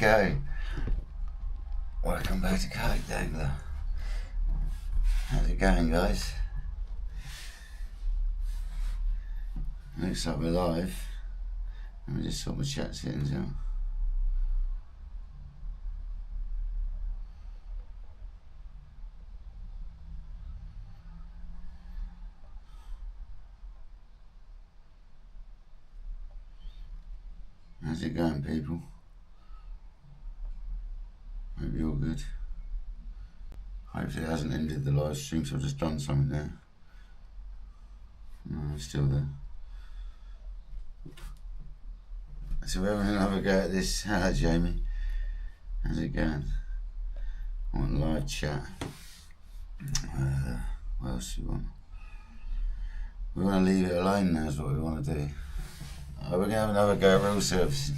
go. Welcome back to KayakDangler. How's it going, guys? Looks like we're live. Let me just sort my chat settings out. How's it going, people? Hope you're all good. Hopefully it hasn't ended the live stream, so I've just done something there. No, it's still there. So we're having another go at this. Hello, Jamie. How's it going? I want live chat. What else do you want? We want to leave it alone now is what we want to do. We're going to have another go at reel servicing.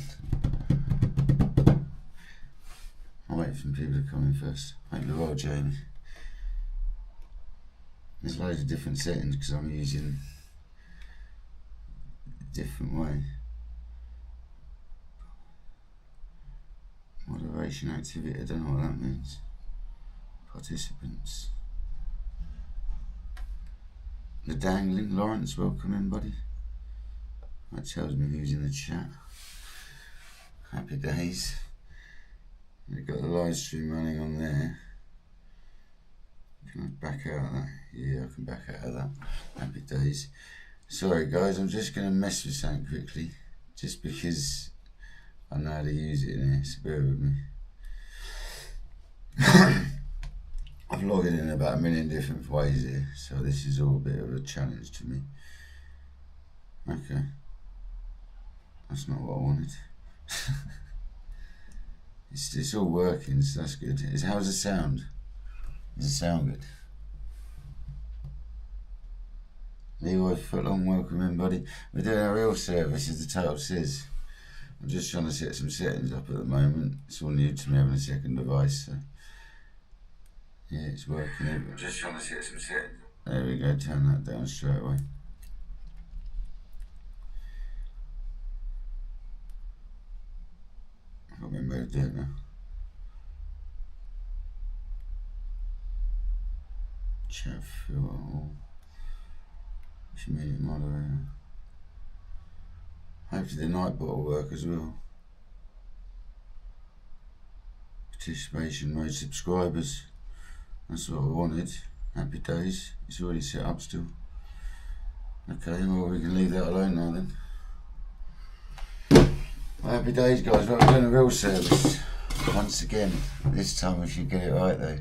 I'll wait for some people to come in first. Hope you're well, Jamie. There's loads of different settings because I'm using a different way. Moderation activity, I don't know what that means. Participants. The dangling, Lawrence, welcome in, buddy. That tells me who's in the chat. Happy days. We've got the live stream running on there. Can I back out of that? Yeah, I can back out of that. Happy days. Sorry guys, I'm just going to mess with something quickly. Just because I know how to use it in here, so bear with me. I've logged in about a million different ways here, so this is all a bit of a challenge to me. Okay. That's not what I wanted. It's all working, so that's good. How's the sound? Does it sound good? Leroy Footlong, welcome in, buddy. We're doing a reel service, as the title says. I'm just trying to set some settings up at the moment. It's all new to me having a second device, so yeah, it's working. I'm just trying to set some settings. There we go, turn that down straight away. I can't remember how to do it now. Chat fuel. Community moderator. Hopefully the night bot will work as well. Participation mode, subscribers. That's what I wanted. Happy days. It's already set up still. Okay, well we can leave that alone now then. Well, happy days guys, right, we're doing a reel service. Once again, this time we should get it right though.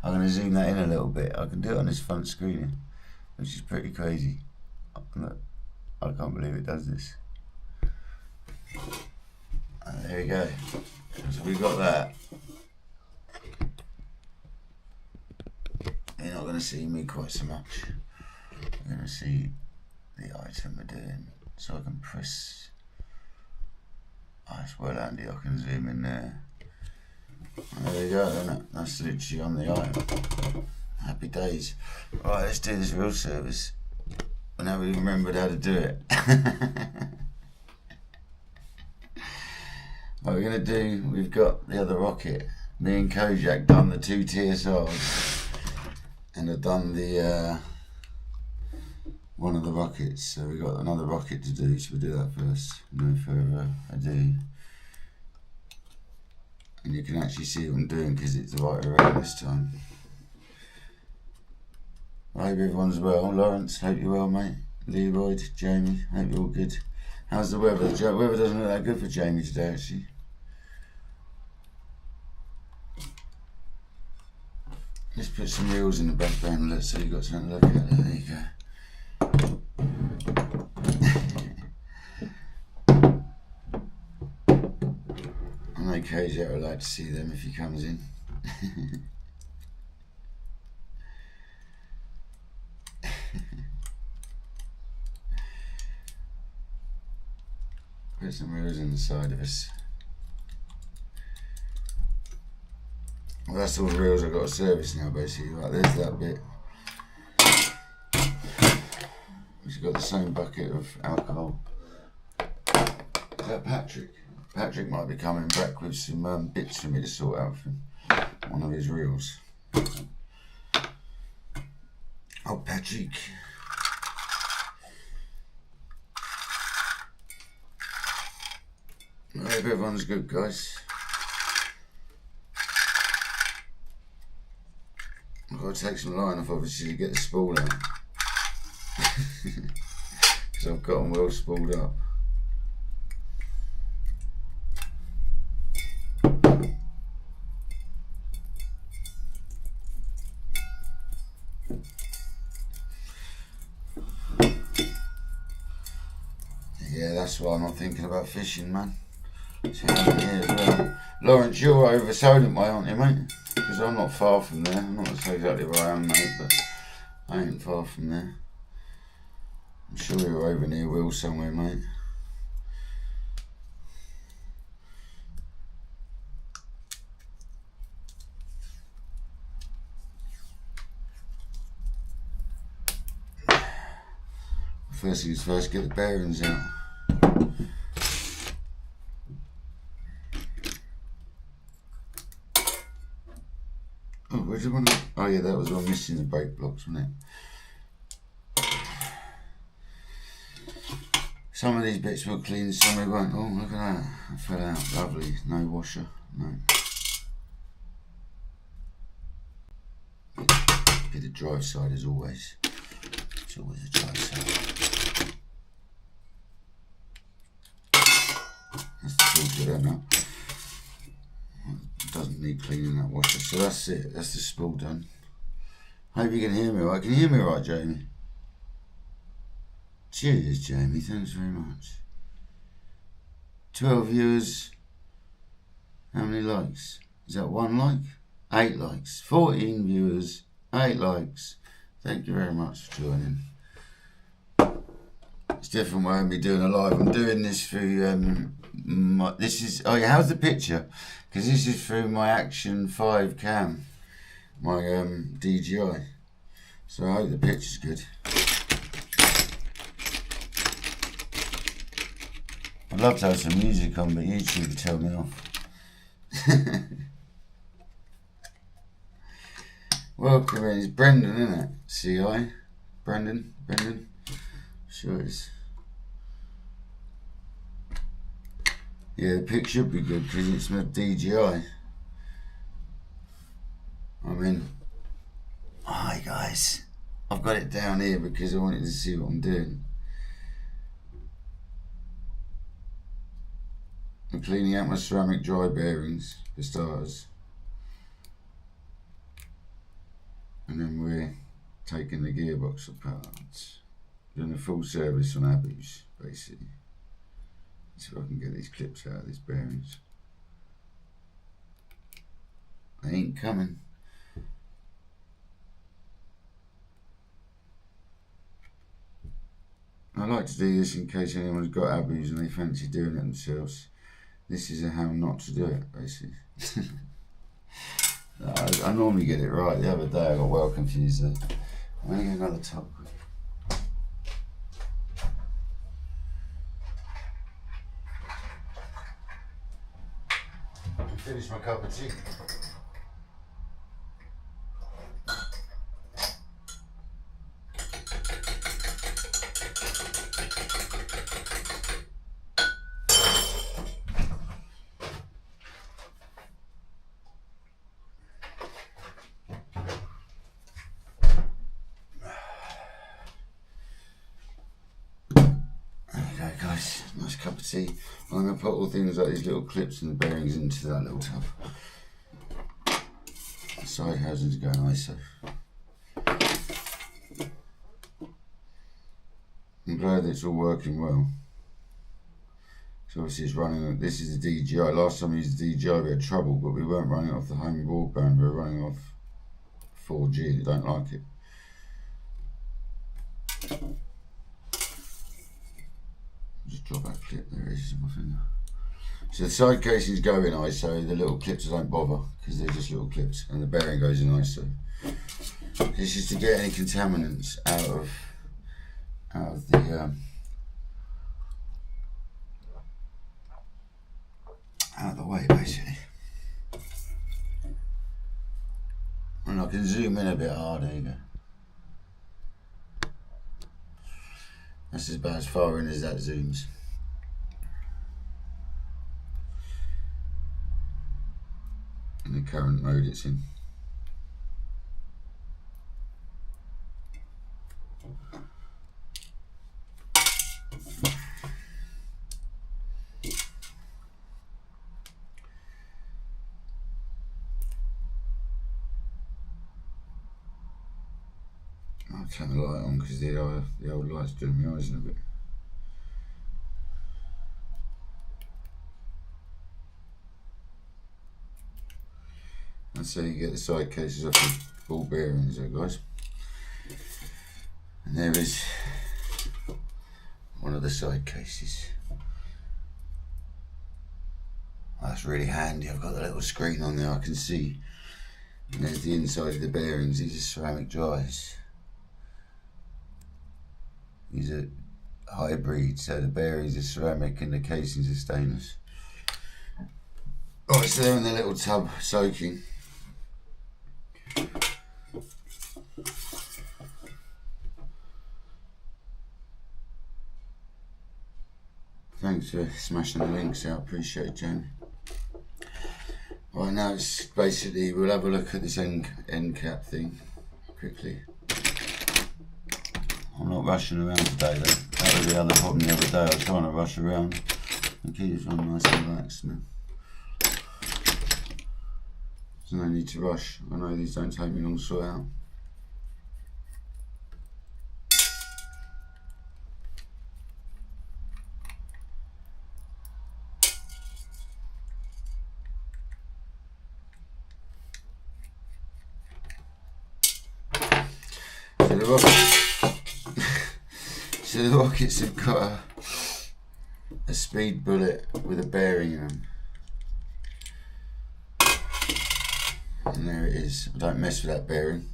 I'm going to zoom that in a little bit. I can do it on this front screen, which is pretty crazy. I can't believe it does this. There we go. So we've got that. You're not going to see me quite so much. You're going to see the item we're doing. So I can press. Oh, it's well handy. I can zoom in there. There we go, isn't it? That's literally on the item. Happy days. Right, let's do this reel service. I now we've remembered how to do it. What we're going to do, we've got the other rocket. Me and Kojak done the 2 TSRs. And I've done the one of the rockets. So we've got another rocket to do, so we'll do that first. No further ado. And you can actually see what I'm doing because it's the right around this time. I hope everyone's well. Lawrence, hope you're well, mate. Leroy, Jamie, hope you're all good. How's the weather? The weather doesn't look that good for Jamie today, actually. Let's put some reels in the background, so you've got something to look at. There you go. I know KJ would like to see them if he comes in. Put some reels in the side of us. Well, that's all the reels I've got to service now, basically. Right, there's that bit. We've got the same bucket of alcohol. Is that Patrick? Patrick might be coming back with some bits for me to sort out for one of his reels. Oh, Patrick. I hope everyone's good, guys. I've got to take some line off, obviously, to get the spool out. Because I've got them well spooled up. Yeah, that's why I'm not thinking about fishing, man. It's here as well. Lawrence, you're over Solent way, aren't you, mate? Because I'm not far from there. I'm not going to say exactly where I am, mate, but I ain't far from there. I'm sure you're over near Will somewhere, mate. First things first, get the bearings out. Oh, where's the one? Oh yeah, that was the one missing the brake blocks, wasn't it? Some of these bits will clean, some we won't. Oh, look at that. That fell out. Lovely. No washer. No. Be the drive side as always. It's always the drive side. That's the filter there now. Doesn't need cleaning, that washer. So that's it. That's the spool done. Hope you can hear me right. Can you hear me right, Jamie? Cheers, Jamie. Thanks very much. 12 viewers. How many likes? Is that 1 like? 8 likes. 14 viewers. 8 likes. Thank you very much for joining. It's different way of me doing a live. I'm doing this through oh yeah, how's the picture? Because this is through my Action 5 cam, my DJI. So I hope the picture's good. I'd love to have some music on, but YouTube would tell me off. Welcome in, it's Brendan, isn't it? CI? Brendan? Sure it is. Yeah, the pic should be good because it's my DJI. I mean, hi guys. I've got it down here because I wanted to see what I'm doing. I'm cleaning out my ceramic dry bearings for starters. And then we're taking the gearbox apart. Doing a full service on Abu's, basically. See if I can get these clips out of these bearings. They ain't coming. I like to do this in case anyone's got Abu's and they fancy doing it themselves. This is how not to do it, basically. I normally get it right. The other day I got well confused there. I'm going to get another top. Finish my cup of tea. Guys, nice cup of tea. I'm going to put all things like these little clips and the bearings into that little tub. The side housings are going ISO. I'm glad it's all working well. So obviously it's running, this is the DJI. Last time we used the DJI we had trouble, but we weren't running off the home broadband, we were running off 4G and I don't like it. Just drop that clip, there it is in my finger. So the side casings go in ISO, the little clips don't bother because they're just little clips, and the bearing goes in ISO. This is to get any contaminants out of way basically. And I can zoom in a bit harder, there you go. That's about as far in as that zooms. In the current mode it's in. I'll turn the light on because the old light's doing my eyes in a bit. That's how you get the side cases off the ball bearings there, guys. And there is one of the side cases. That's really handy. I've got the little screen on there I can see. And there's the inside of the bearings. These are ceramic dries. These are hybrid, so the bearings are ceramic and the casings are stainless. Right, so they're in the little tub soaking. Thanks for smashing the links out, appreciate it, Jamie. Right, now it's basically, we'll have a look at this end cap thing quickly. I'm not rushing around today though. That was the other problem the other day, I was trying to rush around. The keys on nice and relaxed now. There's no need to rush. I know these don't take me long to sort out. So the rockets have got a speed bullet with a bearing in them. And there it is. I don't mess with that bearing.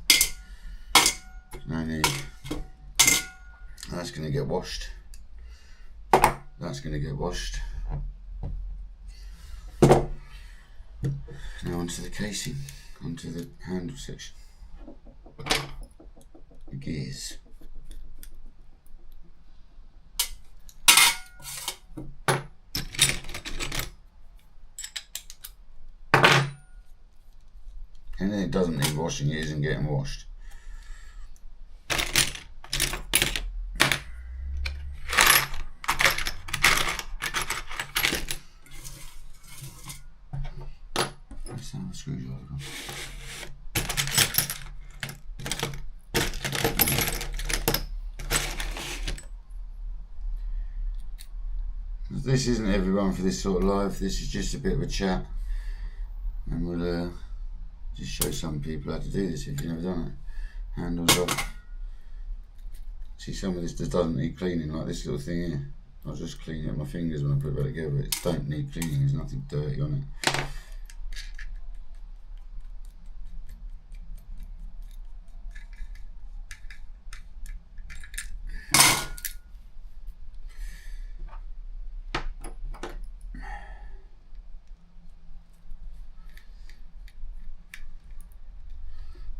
No need. That's going to get washed. That's going to get washed. Now onto the casing, onto the handle section. The gears. Anything that doesn't need washing it isn't getting washed. Let's have a screwdriver. This isn't everyone for this sort of live, this is just a bit of a chat, and we'll just show some people how to do this if you've never done it. Handles off. See, some of this just doesn't need cleaning, like this little thing here. I'll just clean it with my fingers when I put it back together. It don't need cleaning, there's nothing dirty on it.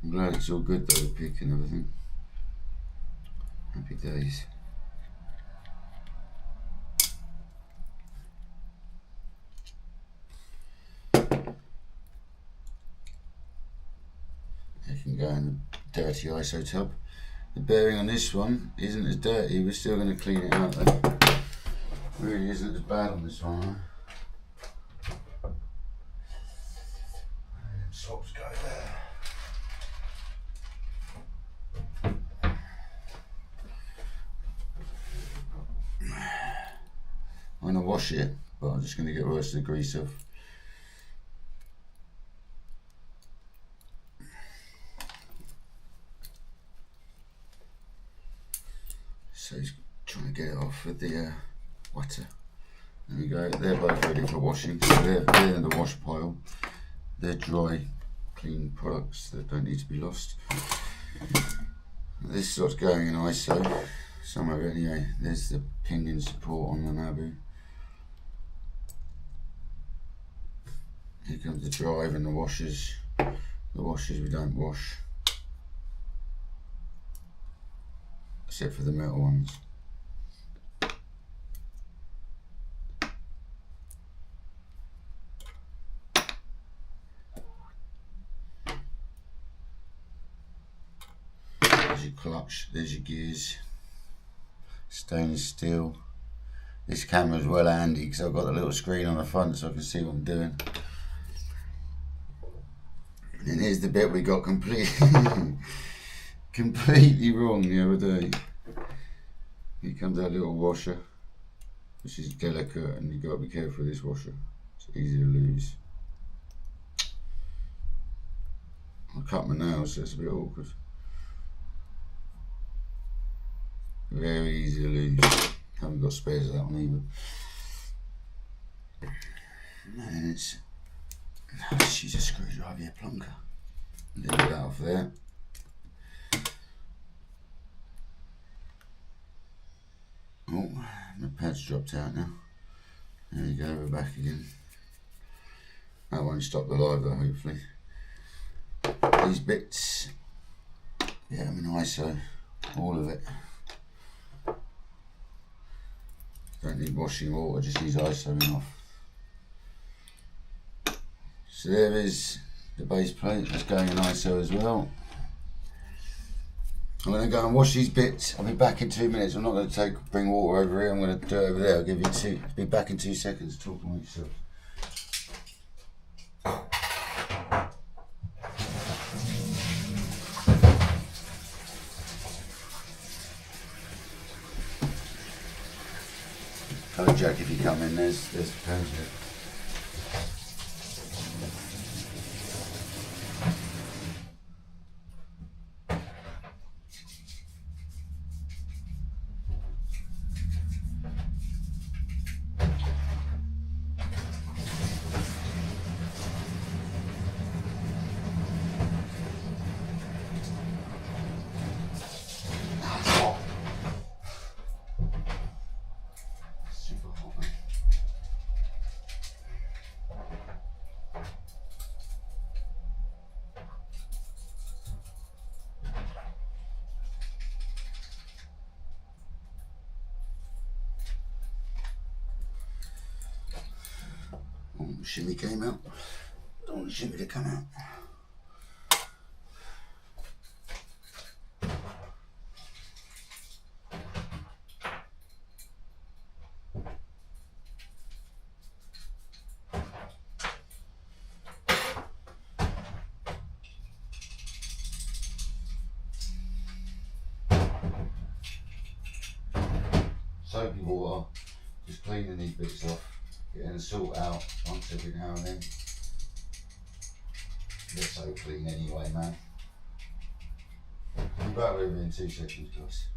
I'm glad it's all good though, the pick and everything. Happy days. They can go in the dirty ISO tub. The bearing on this one isn't as dirty, we're still going to clean it out though. Really isn't as bad on this one, huh? Swaps go there. I'm going to wash it, but I'm just going to get the rest of the grease off. So he's trying to get it off with the water. There we go, they're both ready for washing. So they're in the wash pile. They're dry, clean products that don't need to be lost. This is what's going in ISO. Some of it anyway. There's the pinion support on the Nabu. Here comes the drive and the washers. The washers we don't wash, except for the metal ones. There's your clutch, there's your gears. Stainless steel. This camera's well handy because I've got the little screen on the front so I can see what I'm doing. And here's the bit we got completely wrong the other day. Here comes our little washer, which is delicate, and you've got to be careful with this washer. It's easy to lose. I cut my nails, so it's a bit awkward. Very easy to lose. Haven't got spares of that one either. And it's, she's a screwdriver, yeah, plonker. Leave that off there. Oh, my pad's dropped out now. There you go, we're back again. That won't stop the live though, hopefully. These bits, yeah, I'm in ISO, all of it. Don't need washing water, just use ISOing off. So there is the base plate, that's going in ISO as well. I'm going to go and wash these bits. I'll be back in 2 minutes. I'm not going to bring water over here, I'm going to do it over there. I'll give you be back in 2 seconds. Talk among yourself. Hello Jack, if you come in, there's the page here. Shimmy came out. Don't want the shimmy to come out. Soapy water, just cleaning these bits off. Getting the salt out once every now and then. They're so clean anyway, man. I'll be back over in 2 seconds, guys.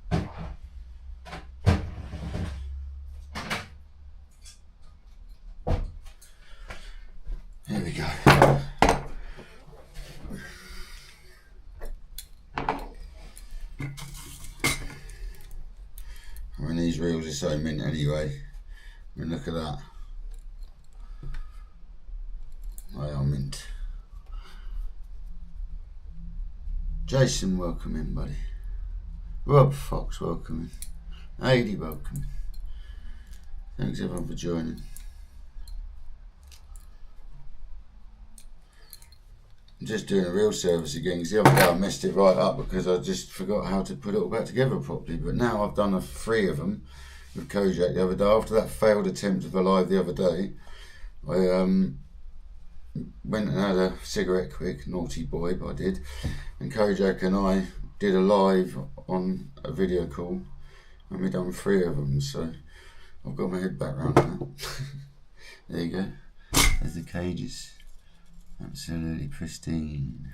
Here we go. I mean, these reels are so mint anyway. I mean, look at that. They are mint. Jason, welcome in, buddy. Rob Fox, welcome in. Adi, welcome in. Thanks everyone for joining. I'm just doing a reel service again because the other day I messed it right up because I just forgot how to put it all back together properly. But now I've done 3 of them with Kojak the other day. After that failed attempt of a live the other day, I went and had a cigarette quick, naughty boy, but I did. And Kojak and I did a live on a video call, and we done 3 of them. So I've got my head back around that. There you go. There's the cages, absolutely pristine.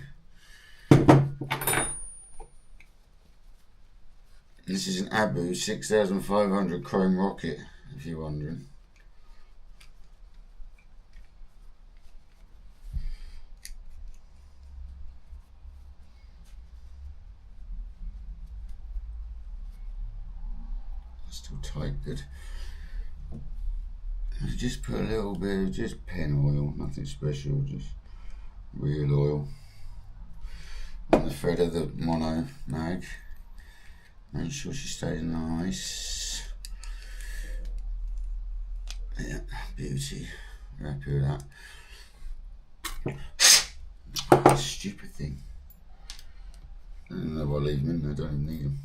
This is an Abu 6500 chrome rocket, if you're wondering. Still tight, good. Just put a little bit of just pen oil, nothing special, just real oil on the thread of the mono mag. Make sure she stays nice. Yeah, beauty. Happy with that. Stupid thing. I don't know why I leave them in there, I don't even need them.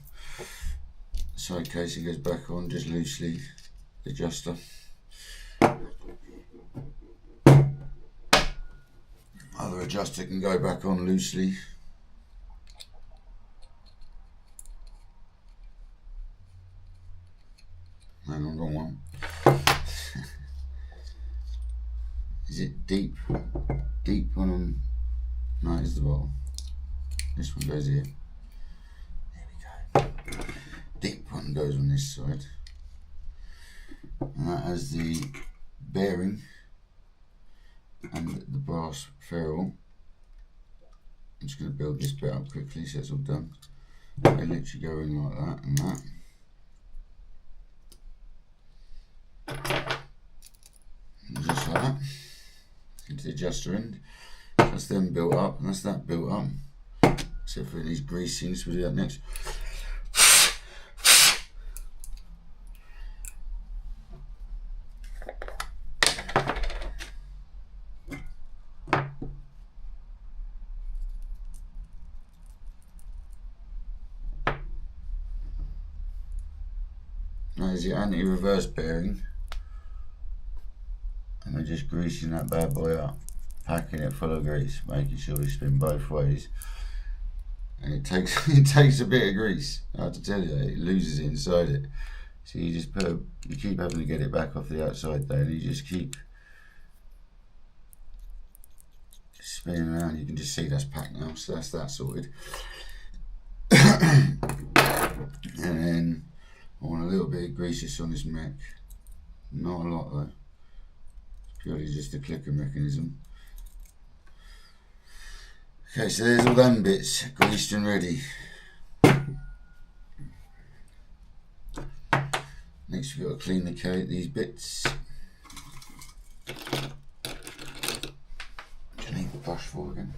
Side casing goes back on, just loosely, the adjuster. Other adjuster can go back on loosely. Hang on, wrong one. Is it deep? Deep one on? No, it's the bottom. This one goes here. There we go. Deep one goes on this side. And that has the bearing and the brass ferrule. I'm just going to build this bit up quickly so it's all done. They literally go in like that and that. And just like that. Into the adjuster end. That's them built up and that's that built up. Except for these greasings, we'll do that next. There's the anti-reverse bearing, and we're just greasing that bad boy up, packing it full of grease, making sure we spin both ways. And it takes it takes a bit of grease. I have to tell you, it loses it inside it. So you just you keep having to get it back off the outside there, and you just keep spinning around. You can just see that's packed now, so that's that sorted. And then I want a little bit of grease just on this mech. Not a lot though. It's purely just a clicker mechanism. Okay, so there's all them bits greased and ready. Next we've got to clean these bits. What do you need the brush for again?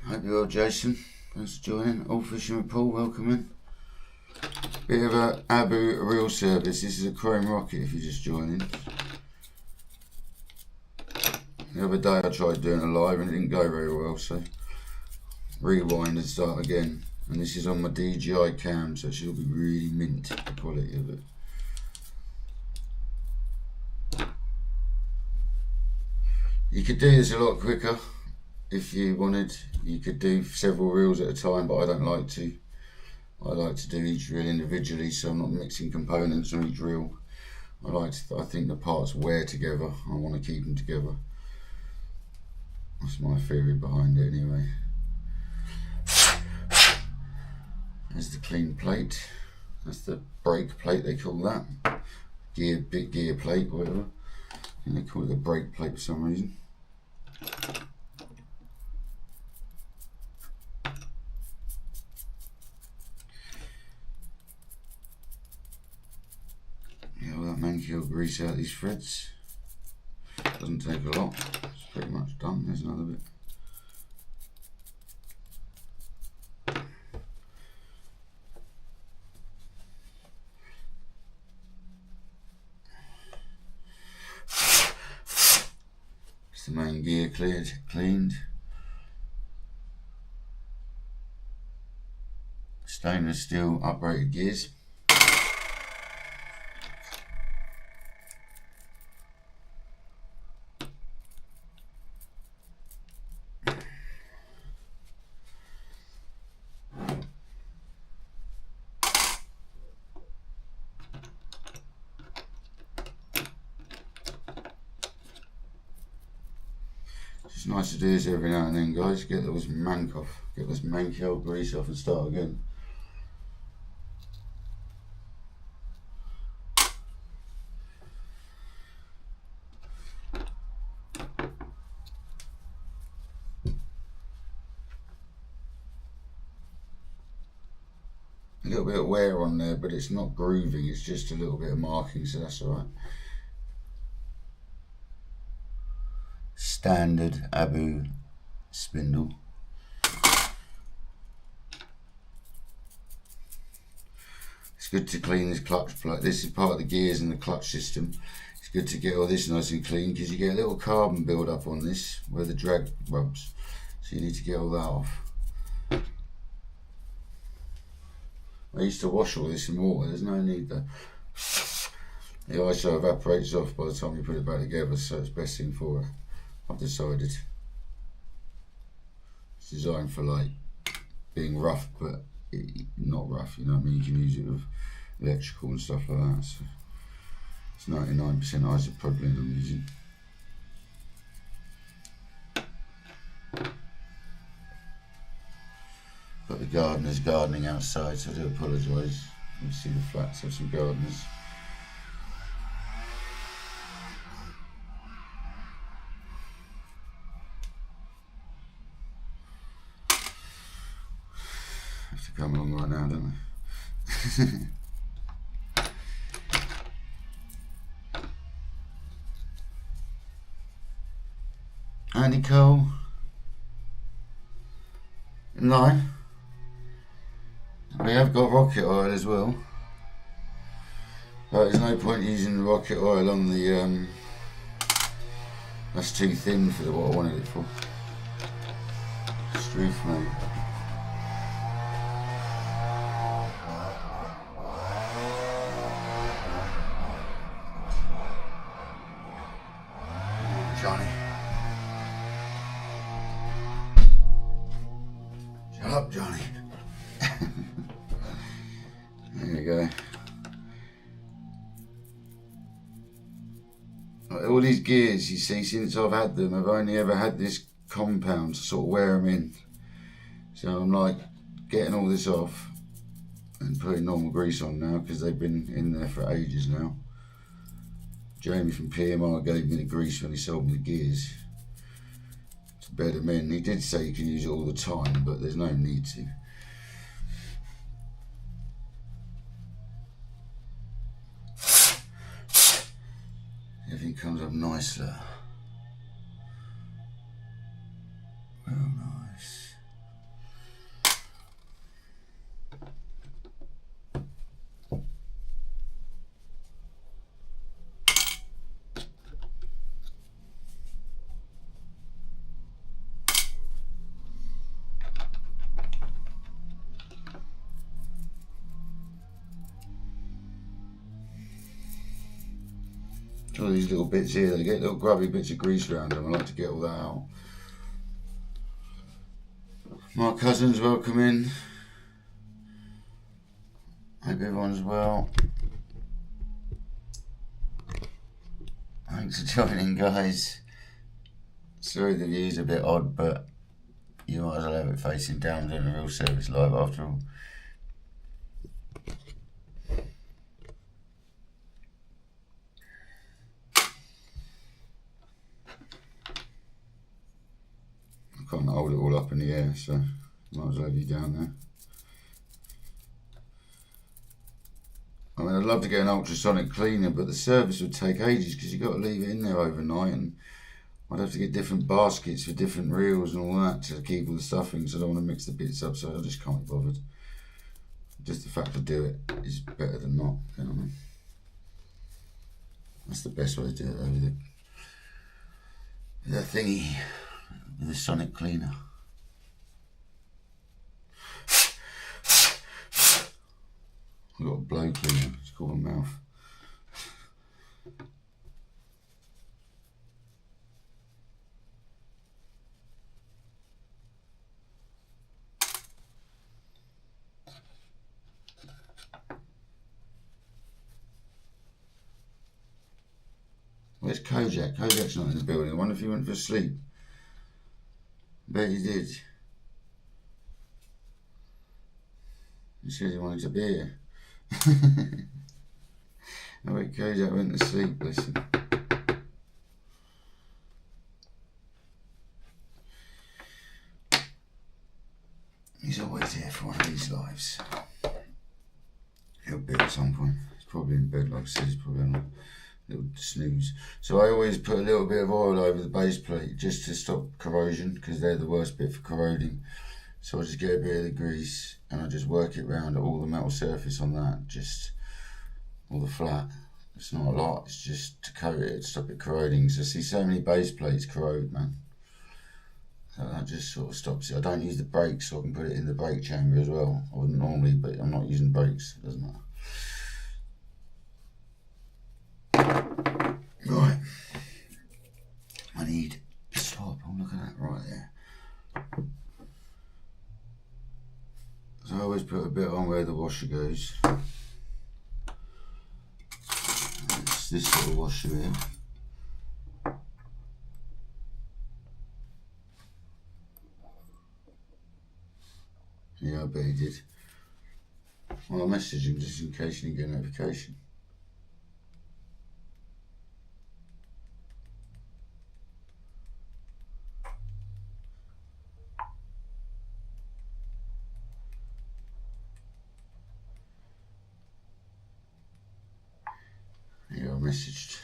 Hope you're well, Jason. Thanks for joining. All Fishing with Paul, welcome in. Bit of a Abu Reel Service. This is a chrome rocket if you're just joining. The other day I tried doing a live and it didn't go very well, so rewind and start again. And this is on my DJI cam, so she'll be really mint, the quality of it. You could do this a lot quicker if you wanted. You could do several reels at a time, but I don't like to. I like to do each reel individually, so I'm not mixing components on each reel. I think the parts wear together. I want to keep them together. That's my theory behind it anyway. There's the clean plate. That's the brake plate, they call that. Big gear plate, whatever. I think they call it the brake plate for some reason. Yeah, well, that Mankey will grease out these threads. Doesn't take a lot. It's pretty much done. There's another bit. It's the main gear cleaned. Stainless steel uprated gears. It's nice to do this every now and then, guys. Get those mank off, get this manky old grease off and start again. little bit of wear on there, but it's not grooving, it's just a little bit of marking, so that's alright. Standard Abu spindle. It's good to clean this clutch plate. This is part of the gears and the clutch system. It's good to get all this nice and clean because you get a little carbon build up on this where the drag rubs. So you need to get all that off. I used to wash all this in water, there's no need though. The ISO evaporates off by the time you put it back together, so it's best thing for it. I've decided. It's designed for like being rough, but not rough, you know what I mean? You can use it with electrical and stuff like that. So it's 99% isopropylene I'm using. Got the gardeners gardening outside, so I do apologise. You see the flats of some gardeners. Have to come along right now, don't I? Andy Cole. No. We have got rocket oil as well, but there's no point using the rocket oil on the, that's too thin for what I wanted it for. Stroof, mate. Johnny. Shut up, Johnny. There we go. All these gears, you see, since I've had them, I've only ever had this compound to sort of wear them in. So I'm like getting all this off and putting normal grease on now because they've been in there for ages now. Jamie from PMR gave me the grease when he sold me the gears to bed them in. He did say you can use it all the time, but there's no need to. Everything comes up nicely. Real nice. All these little bits here, they get little grubby bits of grease around them. I like to get all that out. My cousins, welcome in. Hope everyone's well. Thanks for joining, guys. Sorry the view's a bit odd, but you might as well have it facing down doing a real service live after all. Can't hold it all up in the air, so might as well have you down there. I mean, I'd love to get an ultrasonic cleaner, but the service would take ages because you've got to leave it in there overnight, and I'd have to get different baskets for different reels and all that to keep all the stuff in, so I don't want to mix the bits up, so I just can't be bothered. Just the fact to do it is better than not, you know what I mean? That's the best way to do it, though, with the thingy. With a sonic cleaner. I've got a blow cleaner, it's called a mouth. Where's Kojak? Kojak's not in the building. I wonder if he went for sleep. Bet he did. He said he wanted to be here. I bet Kojak went to sleep, bless him. He's always here for one of these lives. bit at some point. He's probably in bed, like I said, he's probably on a little snooze. So I always put a little bit of oil over the base plate just to stop corrosion, because they're the worst bit for corroding. So I just get a bit of the grease and I just work it around all the metal surface on that, just all the flat. It's not a lot, it's just to coat it, to stop it corroding. So I see so many base plates corrode, man. So that just sort of stops it. I don't use the brakes, so I can put it in the brake chamber as well. I wouldn't normally, but I'm not using brakes, it doesn't matter. Right, I need to stop. Oh, look at that right there. So I always put a bit on where the washer goes. It's this little washer here. Yeah, I bet he did. Well, I messaged him just in case he didn't get a notification. Yeah, I messaged.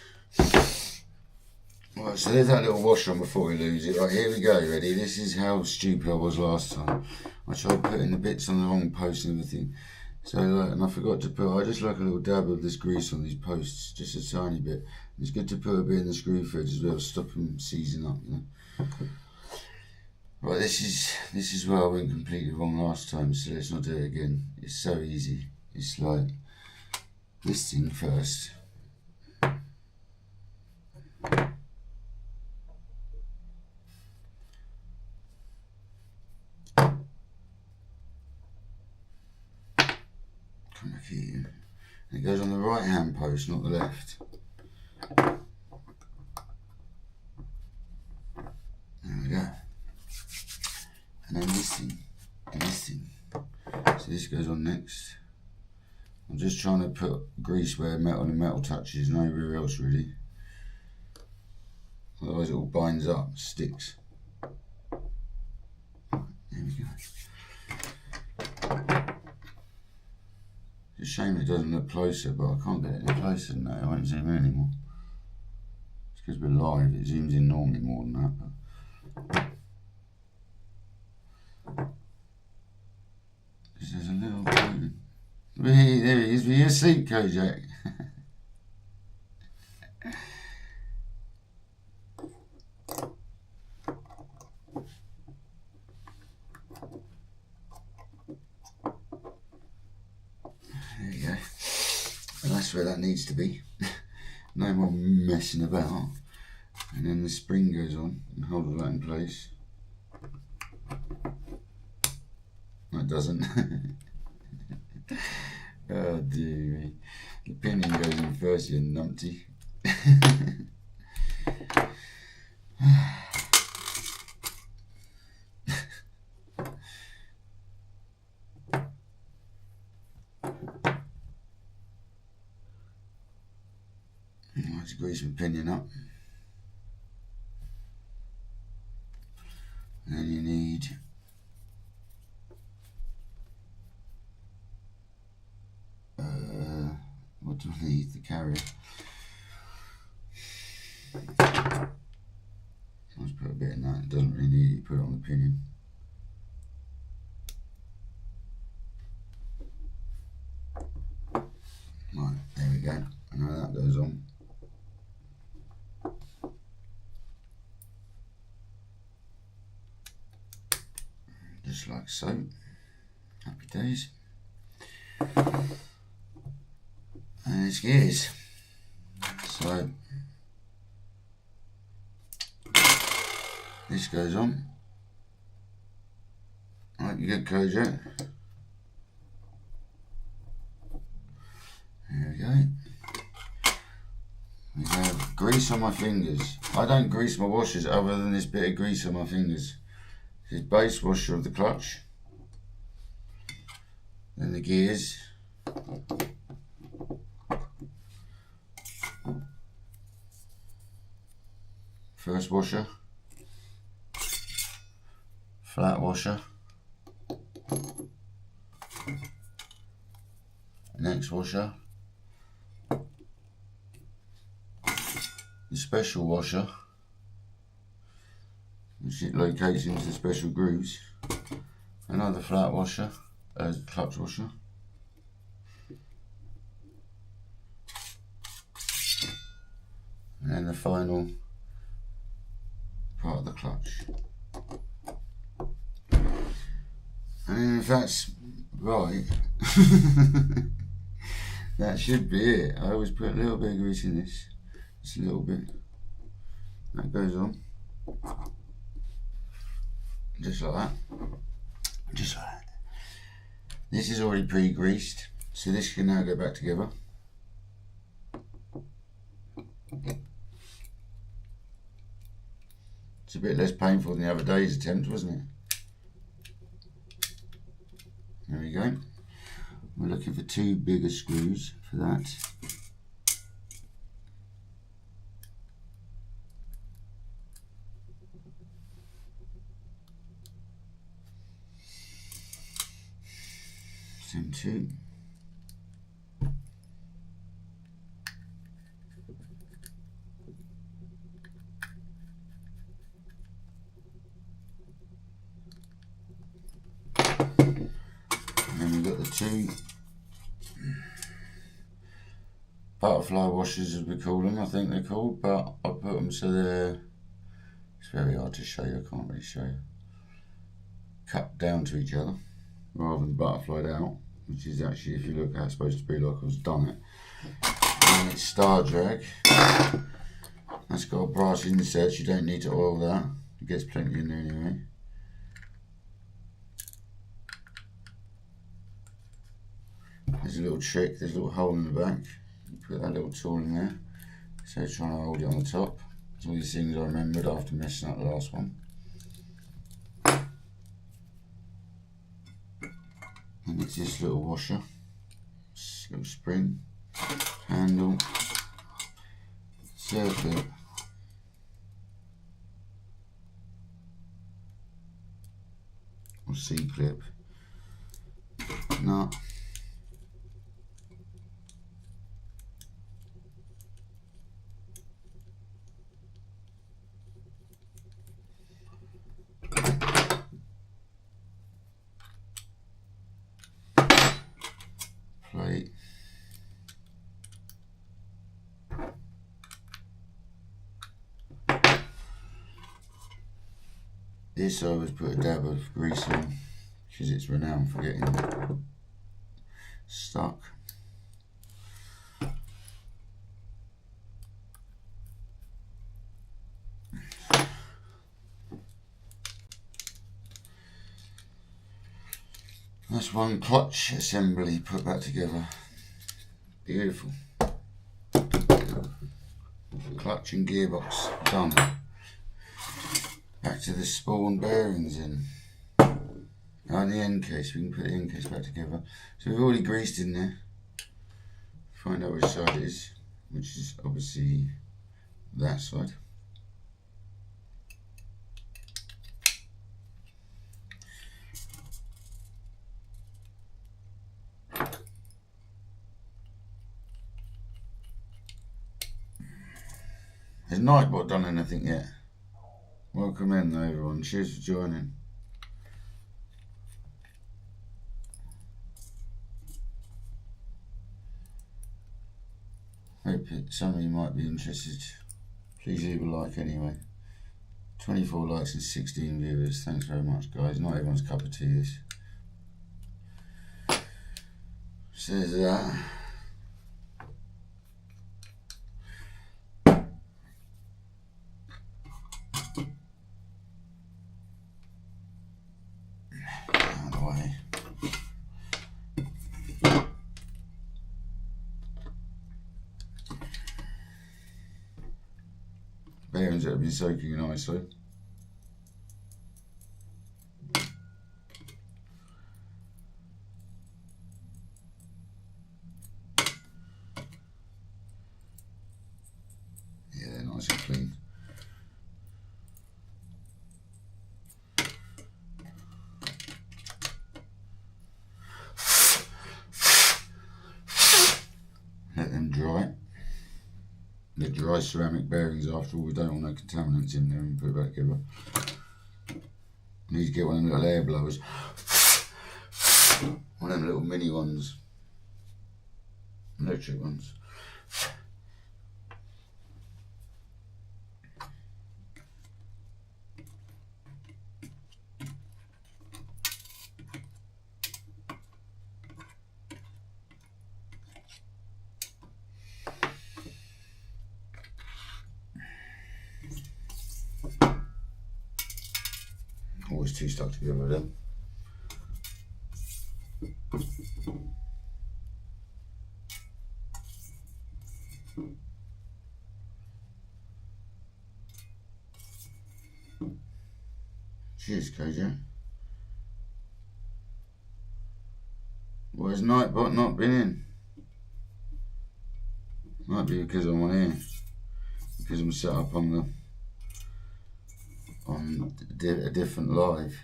Right, so there's that little washer on before we lose it. Right, here we go, ready? This is how stupid I was last time. I tried putting the bits on the wrong post and everything. So, and I forgot to put, I just like a little dab of this grease on these posts, just a tiny bit. It's good to put a bit in the screw thread as well, stop them seizing up, you know. Right, this is where I went completely wrong last time, so let's not do it again. It's so easy. It's like this thing first. Come back here. And it goes on the right hand post, not the left. There we go. And then this thing, and this thing. So this goes on next. I'm just trying to put grease where metal and metal touches, nowhere else really. Otherwise it all binds up, sticks. There we go. It's a shame it doesn't look closer, but I can't get it any closer than that. I won't zoom in anymore. It's because we're live, it zooms in normally more than that. But there's a little bit. There he is, you're asleep, Kojak. There you go. And that's where that needs to be. No more messing about. And then the spring goes on and holds all that in place. No, it doesn't. Oh dear me. The pinion goes in first, you numpty. Let's grease my pinion up. And then you need what do I need? The carrier. Let's put a bit in that. It doesn't really need it. You put it on the pinion. Right, there we go. And now that goes on. Just like so. Happy days. And it's gears. So this goes on. Right, you good, Kojak? There we go. We have grease on my fingers. I don't grease my washers other than this bit of grease on my fingers. This is base washer of the clutch. Then the gears. First washer. Flat washer. And next washer. The special washer, which it locates into the special grooves. Another flat washer, clutch washer. And then the final part of the clutch. And if that's right, that should be it. I always put a little bit of grease in this, just a little bit. That goes on, just like that, just like that. This is already pre-greased, so this can now go back together. It's a bit less painful than the other day's attempt, wasn't it? There we go. We're looking for 2 bigger screws for that. Same 2. And we've got the 2 butterfly washers, as we call them, I think they're called, but I put them so they're, it's very hard to show you, I can't really show you, cut down to each other rather than butterflied out, which is actually, if you look how it's supposed to be, like I was done it. And it's star drag, that's got a brass insert, you don't need to oil that, it gets plenty in there anyway. There's a little trick, there's a little hole in the back, you put that little tool in there, so trying to hold it on the top. It's all these things I remembered after messing up the last one. And it's this little washer, this little spring, handle, circuit, or C-clip, nut, plate, this I always put a dab of grease on because it's renowned for getting stuck. That's one clutch assembly put back together. Beautiful. Clutch and gearbox done. Back to the spawn bearings in. And the end case, we can put the end case back together. So we've already greased in there. Find out which side it is, which is obviously that side. Has Nightbot done anything yet? Welcome in though everyone, cheers for joining. Hope some of you might be interested. Please leave a like anyway. 24 likes and 16 viewers, thanks very much guys. Not everyone's cup of tea this. Says that. Bearings that have been soaking in ISO. Yeah, they're nice and clean. The dry ceramic bearings, after all, we don't want no contaminants in there, and put it back together. Need to get one of them little air blowers. One of them little mini ones. Electric ones. Always two stuck together with them. Cheers, KJ. Where's Nightbot not been in? Might be because I'm on here. Because I'm set up on a different live.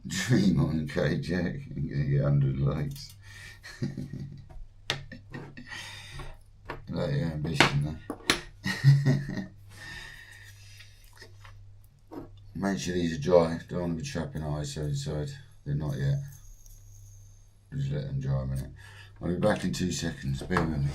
Dream on, KJ. I'm gonna get 100 likes. Like your ambition though. Make sure these are dry. Don't want to be trapping ISO inside. They're not yet. Just let them dry a minute. I'll be back in 2 seconds. Bear with me.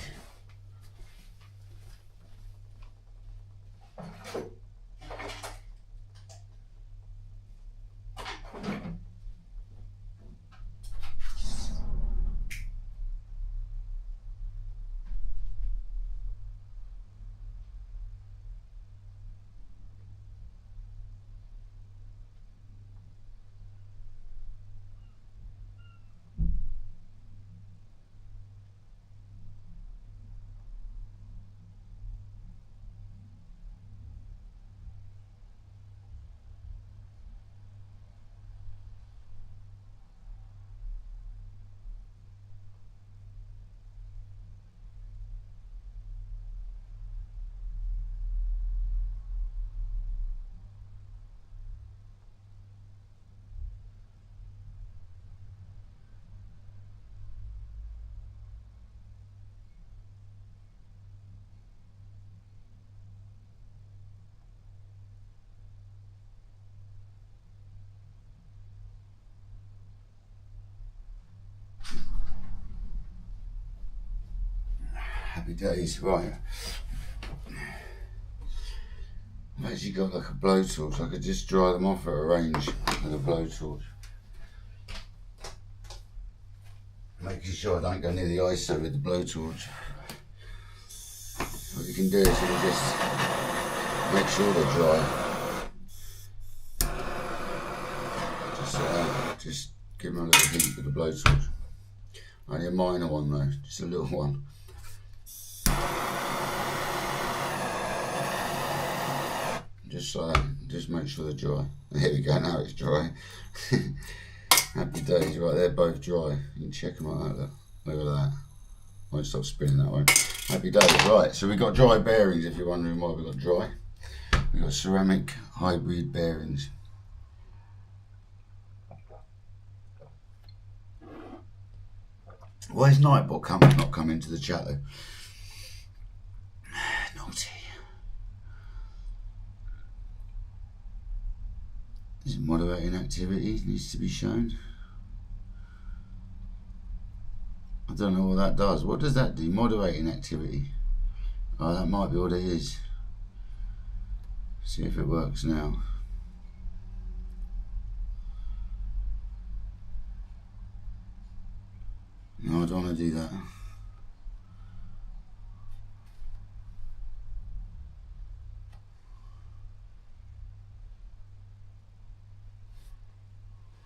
Happy days, right. I've actually got like a blowtorch. I could just dry them off at a range with a blowtorch. Making sure I don't go near the ISO with the blowtorch. What you can do is you can just make sure they're dry. Just give them a little heat with the blowtorch. Only a minor one though, just a little one. Just like that, just make sure they're dry. There we go, now it's dry. Happy days, right, they're both dry. You can check them like that, look at that. Won't stop spinning that way. Happy days, right, so we've got dry bearings if you're wondering why we've got dry. We've got ceramic hybrid bearings. Why is Nightbot not coming to the chat though? Naughty. Is moderating activity needs to be shown? I don't know what that does. What does that do? Moderating activity. Oh, that might be what it is. See if it works now. No, I don't want to do that.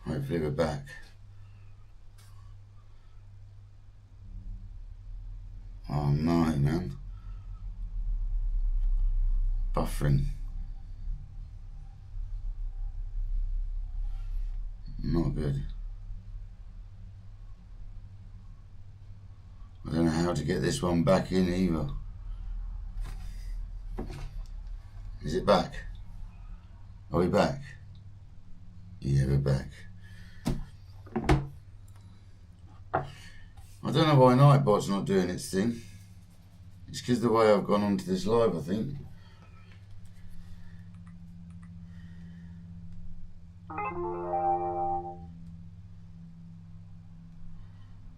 Hopefully we're back. Oh no, man. Buffering. Not good. I don't know how to get this one back in either. Is it back? Are we back? Yeah, we're back. I don't know why Nightbot's not doing its thing. It's because the way I've gone onto this live, I think.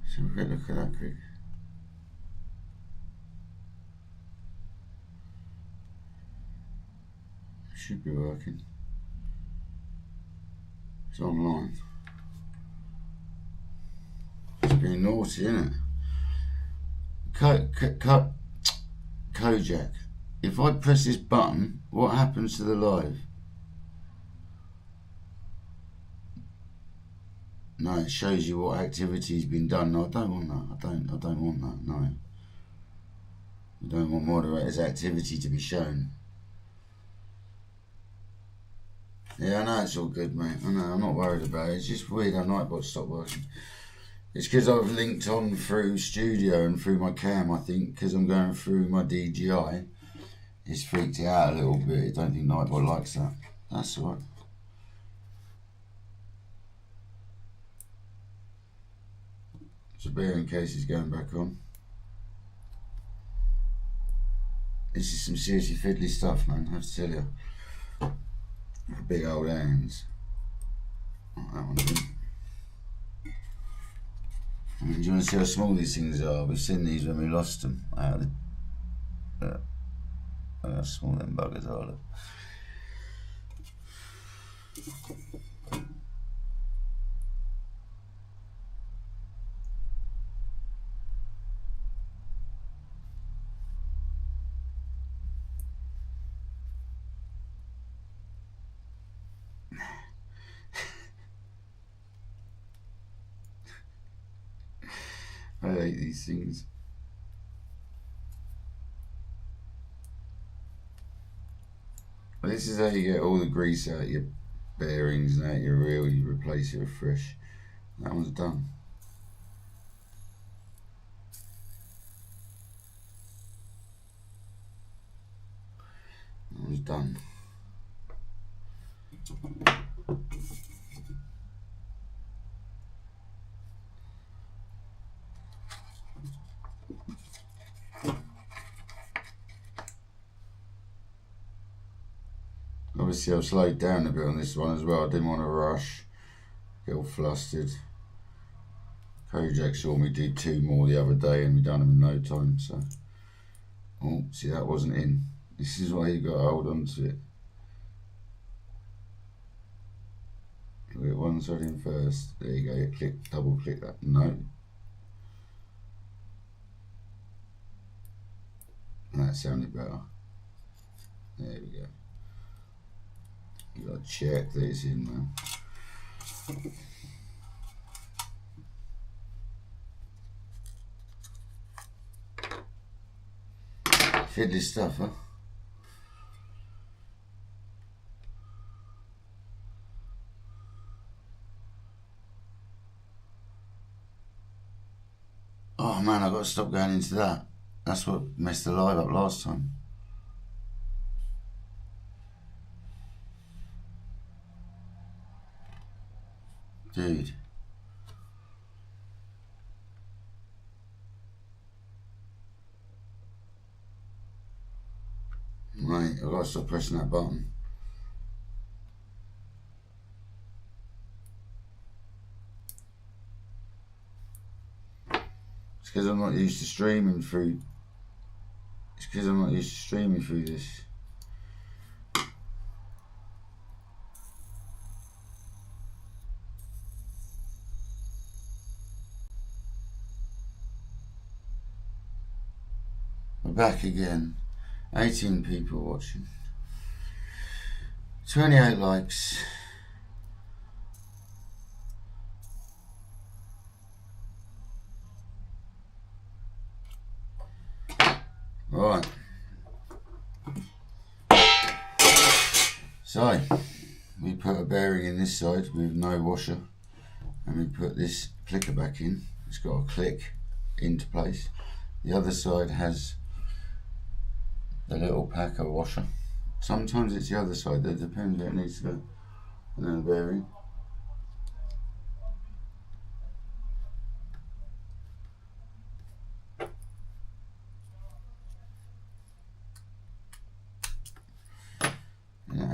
Let's have a quick look at that quick. Should be working. It's online. It's being naughty, isn't it? Kojak. If I press this button, what happens to the live? No, it shows you what activity's been done. No, I don't want that. I don't want that. No. We don't want moderator's activity to be shown. Yeah, I know it's all good, mate. I know, I'm not worried about it. It's just weird how Nightbot stopped working. It's because I've linked on through Studio and through my cam, I think, because I'm going through my DJI. It's freaked it out a little bit. I don't think Nightbot likes that. That's alright. So bear in case it's going back on. This is some seriously fiddly stuff, man, I have to tell you. Big old hands. Oh, that one's in. I mean, do you want to see how small these things are? We've seen these when we lost them out of the... how small them buggers are. Look. I hate these things. Well, this is how you get all the grease out of your bearings and out of your reel. You replace it with fresh. That one's done. That one's done. Obviously I've slowed down a bit on this one as well. I didn't want to rush, get all flustered. Kojak saw me do 2 more the other day and we done them in no time, so. Oh, see, that wasn't in. This is why you got to hold on to it. Look at one side in first. There you go, click, double click that. No. That sounded better. There we go. You got to check that it's in, man. Fiddly stuff, huh? Oh man, I've got to stop going into that. That's what messed the live up last time. Dude. Mate, I've got to stop pressing that button. It's because I'm not used to streaming through. It's because I'm not used to streaming through this. We're back again. 18 people watching. 28 likes. Right. So, we put a bearing in this side with no washer, and we put this clicker back in. It's got a click into place. The other side has the little packer washer. Sometimes it's the other side, that depends where it needs to go. And then a bearing.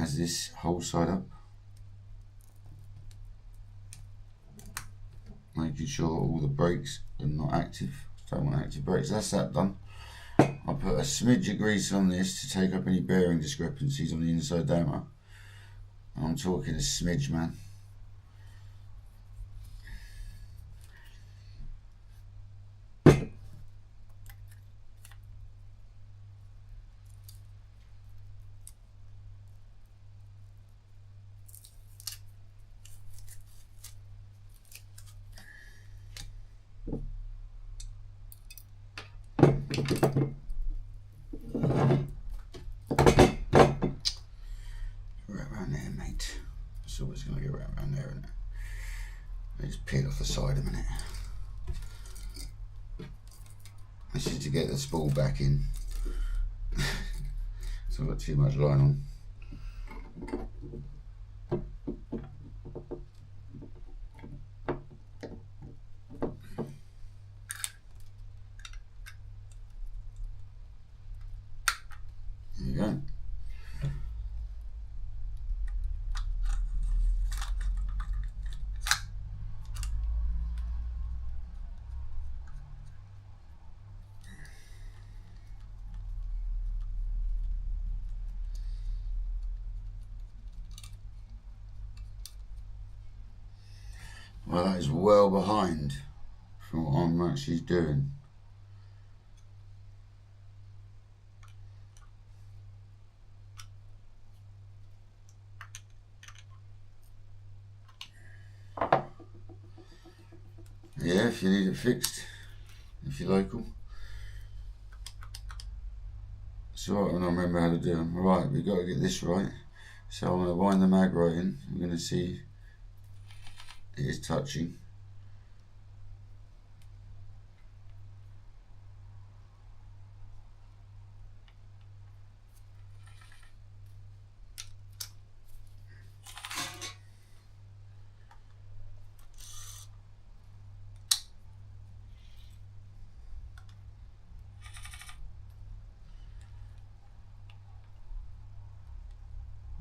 has this whole side up. Making sure all the brakes are not active. Don't want active brakes. That's that done. I'll put a smidge of grease on this to take up any bearing discrepancies on the inside damper. I'm talking a smidge, man. Right around there, mate. It's always going to go right around there, isn't it? Let me just peel off the side a minute. This is to get the spool back in. So I've got too much line on. There you go. Well, that is well behind from what I'm actually doing. Yeah, if you need it fixed, if you're local. It's alright when I remember how to do them. Right, we've got to get this right. So I'm going to wind the mag right in. We're going to see it is touching.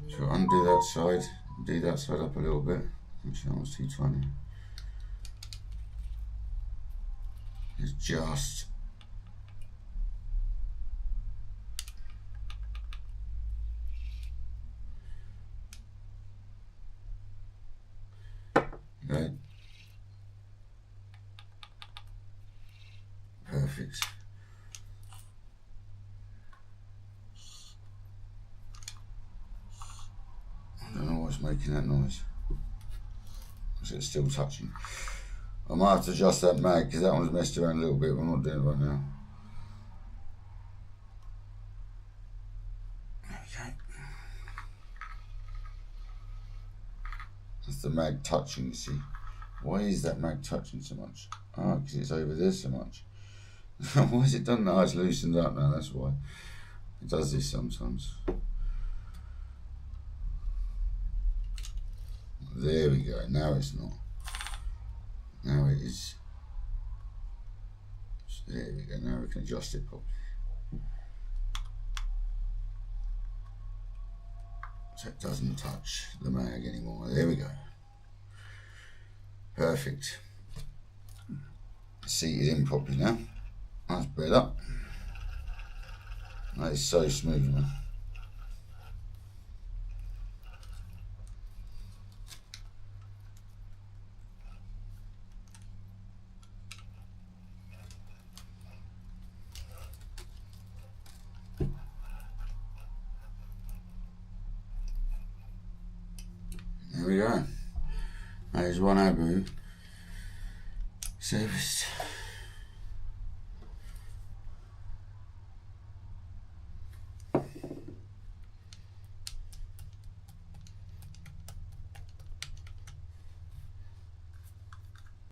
So undo that side, do that side up a little bit. Actually, that was too tiny. It's just okay. Perfect. I don't know what's making that noise. Is it still touching? I might have to adjust that mag because that one's messed around a little bit, but I'm not doing it right now. Okay. That's the mag touching, you see. Why is that mag touching so much? Ah, because it's over there so much. Why has it done that? Oh, it's loosened up now, that's why. It does this sometimes. There we go, now it's not. Now it is. So there we go, now we can adjust it properly. So it doesn't touch the mag anymore. There we go. Perfect. The seat is in properly now. That's better. That is so smooth, man. There we go. That is one Abu serviced.